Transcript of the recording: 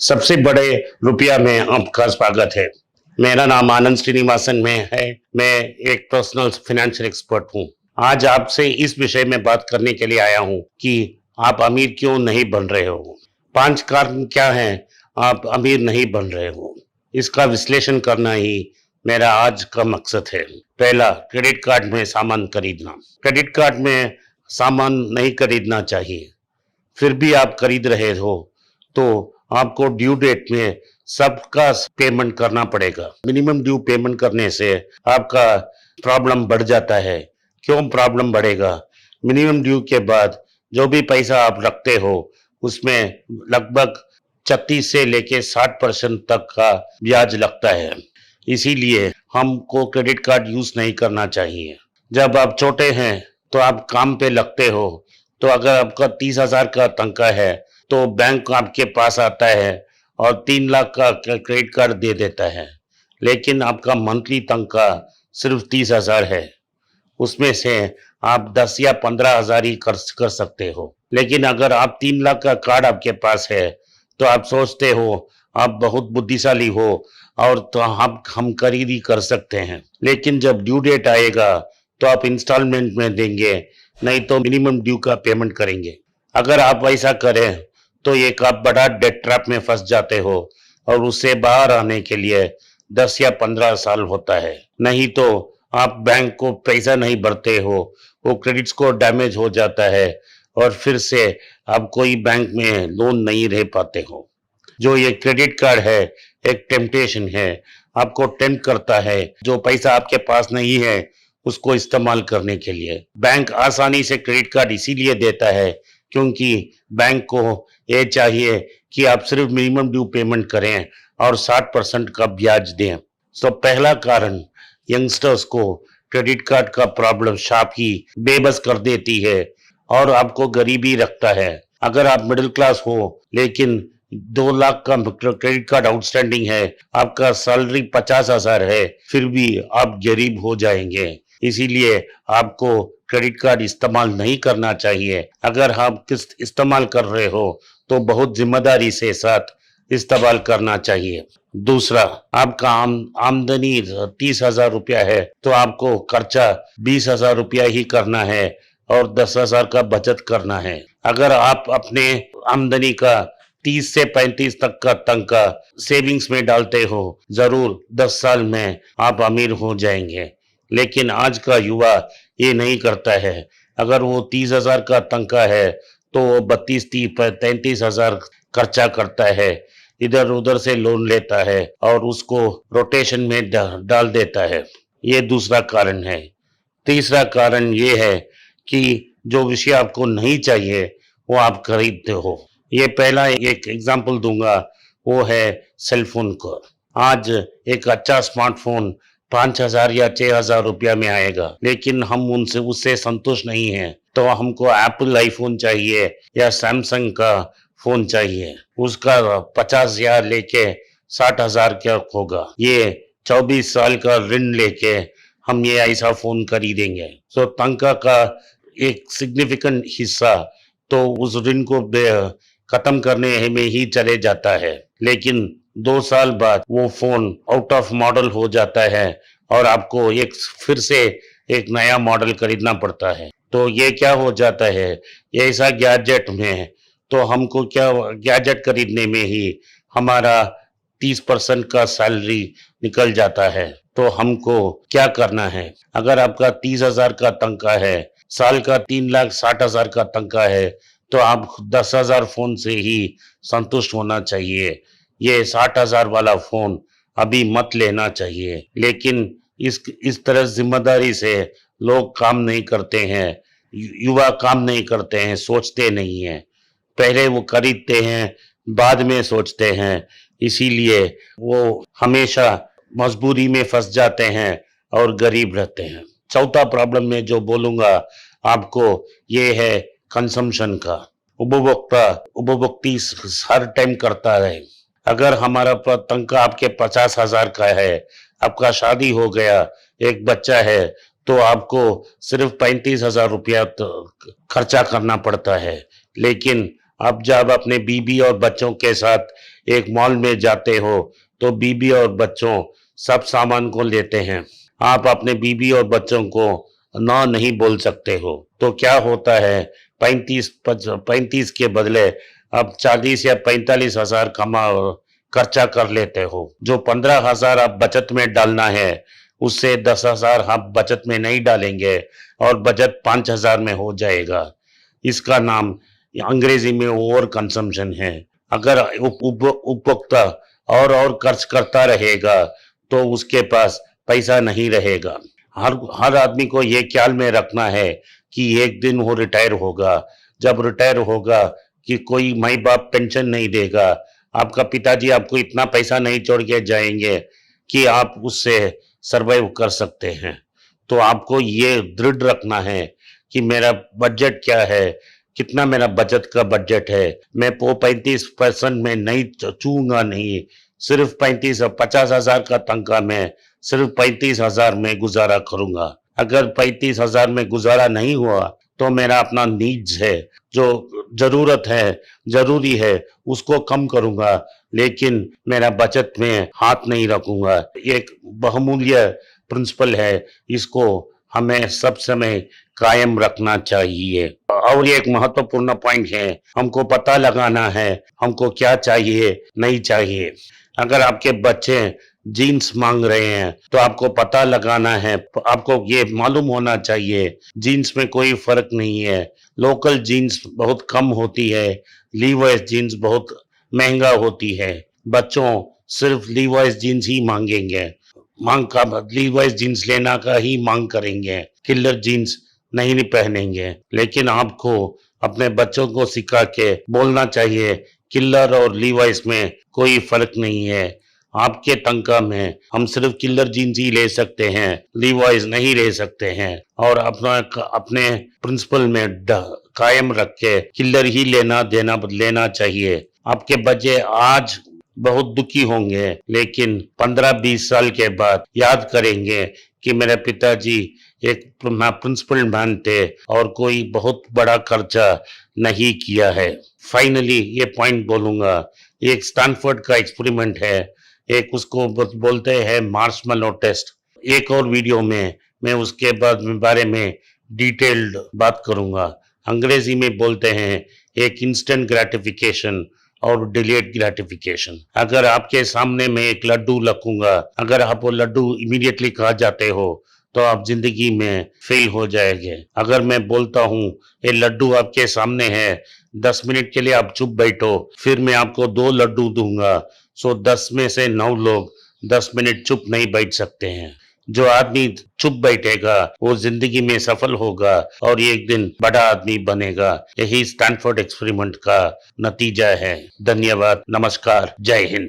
सबसे बड़े रुपया में आपका स्वागत है। मेरा नाम आनंद श्रीनिवासन में है। मैं एक पर्सनल फाइनेंशियल एक्सपर्ट हूँ। आज आपसे इस विषय में बात करने के लिए आया हूँ कि आप अमीर क्यों नहीं बन रहे हो। 5 कारण क्या हैं आप अमीर नहीं बन रहे हो। इसका विश्लेषण करना ही मेरा आज का मकसद है। पहला, क्रेडिट कार्ड में सामान खरीदना। क्रेडिट कार्ड में सामान नहीं खरीदना चाहिए, फिर भी आप खरीद रहे हो तो आपको ड्यू डेट में सबका पेमेंट करना पड़ेगा। मिनिमम ड्यू पेमेंट करने से आपका प्रॉब्लम बढ़ जाता है। क्यों प्रॉब्लम बढ़ेगा? मिनिमम ड्यू के बाद जो भी पैसा आप रखते हो उसमें लगभग 36 से लेके 60% तक का ब्याज लगता है। इसीलिए हमको क्रेडिट कार्ड यूज नहीं करना चाहिए। जब आप छोटे हैं तो आप काम पे लगते हो, तो अगर आपका 30,000 का तनख्वाह है तो बैंक आपके पास आता है और 3 लाख का क्रेडिट कार्ड दे देता है। लेकिन आपका मंथली तनख्वाह सिर्फ 30,000 है, उसमें से आप 10 या 15,000 ही खर्च कर सकते हो। लेकिन अगर आप 3 लाख का कार्ड आपके पास है तो आप सोचते हो आप बहुत बुद्धिशाली हो और तो हम खरीद ही कर सकते हैं। लेकिन जब ड्यू डेट आएगा तो आप इंस्टॉलमेंट में देंगे, नहीं तो मिनिमम ड्यू का पेमेंट करेंगे। अगर आप ऐसा करें तो एक आप बड़ा डेट ट्रैप में फंस जाते हो और उससे बाहर आने के लिए 10 या 15 साल होता है। नहीं तो आप बैंक को पैसा नहीं भरते हो, वो क्रेडिट स्कोर डैमेज हो जाता है और फिर से आप कोई बैंक में लोन नहीं रह पाते हो। जो ये क्रेडिट कार्ड है एक टेम्पटेशन है, आपको टेम्प्ट करता है जो पैसा आपके पास नहीं है उसको इस्तेमाल करने के लिए। बैंक आसानी से क्रेडिट कार्ड इसीलिए देता है क्योंकि बैंक को ये चाहिए कि आप सिर्फ मिनिमम ड्यू पेमेंट करें और 60% का ब्याज दें। तो पहला कारण, यंगस्टर्स को क्रेडिट कार्ड का प्रॉब्लम शाप ही बेबस कर देती है और आपको गरीबी रखता है। अगर आप मिडिल क्लास हो लेकिन 2 लाख का क्रेडिट कार्ड आउटस्टैंडिंग है, आपका सैलरी 50,000 है, फिर भी आप गरीब हो जाएंगे। इसीलिए आपको क्रेडिट कार्ड इस्तेमाल नहीं करना चाहिए। अगर आप किस्त इस्तेमाल कर रहे हो तो बहुत जिम्मेदारी से साथ इस्तेमाल करना चाहिए। दूसरा, आपका आमदनी 30,000 रुपया है तो आपको खर्चा 20,000 रुपया ही करना है और 10,000 का बचत करना है। अगर आप अपने आमदनी का 30 से 35 तक का तनख्वाह सेविंग्स में डालते हो, जरूर 10 साल में आप अमीर हो जाएंगे। लेकिन आज का युवा ये नहीं करता है। अगर वो 30,000 का तनख्वाह है तो वो 32-33,000 खर्चा करता है, इधर उधर से लोन लेता है और उसको रोटेशन में डाल देता है। ये दूसरा कारण है। तीसरा कारण ये है कि जो विषय आपको नहीं चाहिए वो आप खरीदते हो। ये पहला एक एग्जांपल दूंगा, वो है सेलफोन का। आज एक अच्छा स्मार्टफोन 5,000 या 6,000 रुपया में आएगा, लेकिन हम उनसे उससे संतुष्ट नहीं हैं, तो हमको एप्पल आईफोन चाहिए या सैमसंग का फोन चाहिए। उसका 50,000 लेके 60,000 क्या होगा। ये 24 साल का ऋण लेके हम ये ऐसा फोन खरीदेंगे। तो तनख्वाह का एक सिग्निफिकेंट हिस्सा तो उस ऋण को खत्म करने में ही चले जाता है। लेकिन 2 साल बाद वो फोन आउट ऑफ मॉडल हो जाता है और आपको एक फिर से एक नया मॉडल खरीदना पड़ता है। तो ये क्या हो जाता है, ये ऐसा गैजेट में तो हमको क्या गैजेट खरीदने में ही हमारा 30% का सैलरी निकल जाता है। तो हमको क्या करना है? अगर आपका 30,000 का तनख्वाह है, साल का 3,60,000 का तनख्वाह है, तो आप 10,000 फोन से ही संतुष्ट होना चाहिए। ये 60,000 वाला फोन अभी मत लेना चाहिए। लेकिन इस तरह जिम्मेदारी से लोग काम नहीं करते हैं, युवा काम नहीं करते हैं, सोचते नहीं हैं। पहले वो खरीदते हैं, बाद में सोचते हैं। इसीलिए वो हमेशा मजबूरी में फंस जाते हैं और गरीब रहते हैं। चौथा प्रॉब्लम में जो बोलूंगा आपको, ये है कंजम्पशन का। उपभोक्ती हर टाइम करता है। अगर हमारा तनख्वाह आपके 50,000 का है, आपका शादी हो गया, एक बच्चा है, तो आपको सिर्फ 35,000 रुपया खर्चा करना पड़ता है। लेकिन अब जब अपने बीबी और बच्चों के साथ एक मॉल में जाते हो तो बीबी और बच्चों सब सामान को लेते हैं। आप अपने बीबी और बच्चों को ना नहीं बोल सकते हो, तो क्या होता है 35 के बदले अब 40 या 45,000 खर्चा कर लेते हो। जो 15,000 आप बचत में डालना है, उससे 10,000 आप बचत में नहीं डालेंगे और बचत 5,000 में हो जाएगा। इसका नाम अंग्रेजी में ओवर कंजम्पशन है। अगर उपभोक्ता और खर्च करता रहेगा तो उसके पास पैसा नहीं रहेगा। हर आदमी को ये ख्याल में रखना है कि एक दिन वो रिटायर होगा। जब रिटायर होगा कि कोई माई बाप पेंशन नहीं देगा, आपका पिताजी आपको इतना पैसा नहीं छोड़ के जाएंगे कि आप उससे सरवाइव कर सकते हैं। तो आपको ये दृढ़ रखना है कि मेरा बजट क्या है, कितना मेरा बचत का बजट है। मैं वो 35% में नहीं चूंगा नहीं, सिर्फ 35 और 50,000 का तनख्वाह में सिर्फ 35,000 में गुजारा करूंगा। अगर 35,000 में गुजारा नहीं हुआ तो मेरा अपना नीड्स है, जो जरूरत है, जरूरी है, उसको कम करूंगा, लेकिन मेरा बचत में हाथ नहीं रखूंगा। एक बहुमूल्य प्रिंसिपल है, इसको हमें सब समय कायम रखना चाहिए। और एक महत्वपूर्ण पॉइंट है, हमको पता लगाना है हमको क्या चाहिए, नहीं चाहिए। अगर आपके बच्चे जीन्स मांग रहे हैं तो आपको पता लगाना है, आपको ये मालूम होना चाहिए जीन्स में कोई फर्क नहीं है। लोकल जीन्स बहुत कम होती है, लीवाइस जीन्स बहुत महंगा होती है। बच्चों सिर्फ लीवाइस जीन्स ही मांगेंगे, लीवाइस जीन्स लेना का ही मांग करेंगे, किलर जीन्स नहीं पहनेंगे। लेकिन आपको अपने बच्चों को सिखा के बोलना चाहिए किलर और लीवाइस में कोई फर्क नहीं है। आपके तनख्वाह में हम सिर्फ किलर जीन्स ही ले सकते हैं, लीवाइस नहीं ले सकते हैं। और अपने प्रिंसिपल में कायम रख के किलर ही लेना चाहिए। आपके बच्चे आज बहुत दुखी होंगे, लेकिन 15-20 साल के बाद याद करेंगे कि मेरे पिताजी एक प्रिंसिपल मैन थे और कोई बहुत बड़ा खर्चा नहीं किया है। फाइनली ये पॉइंट बोलूंगा, एक स्टैनफोर्ड का एक्सपेरिमेंट है, एक उसको बोलते हैं मार्शमैलो टेस्ट। एक और वीडियो में मैं उसके बारे में डिटेल्ड बात करूंगा। अंग्रेजी में बोलते हैं एक इंस्टेंट ग्रेटिफिकेशन और डिलेड ग्रेटिफिकेशन। अगर आपके सामने मैं एक लड्डू रखूंगा, अगर आप वो लड्डू इमीडिएटली खा जाते हो तो आप जिंदगी में फेल हो जाएंगे। अगर मैं बोलता हूँ ये लड्डू आपके सामने है, 10 मिनट के लिए आप चुप बैठो, फिर मैं आपको 2 लड्डू दूंगा, सो 10 में से 9 लोग 10 मिनट चुप नहीं बैठ सकते हैं। जो आदमी चुप बैठेगा वो जिंदगी में सफल होगा और एक दिन बड़ा आदमी बनेगा। यही स्टैनफोर्ड एक्सपेरिमेंट का नतीजा है। धन्यवाद, नमस्कार, जय हिंद।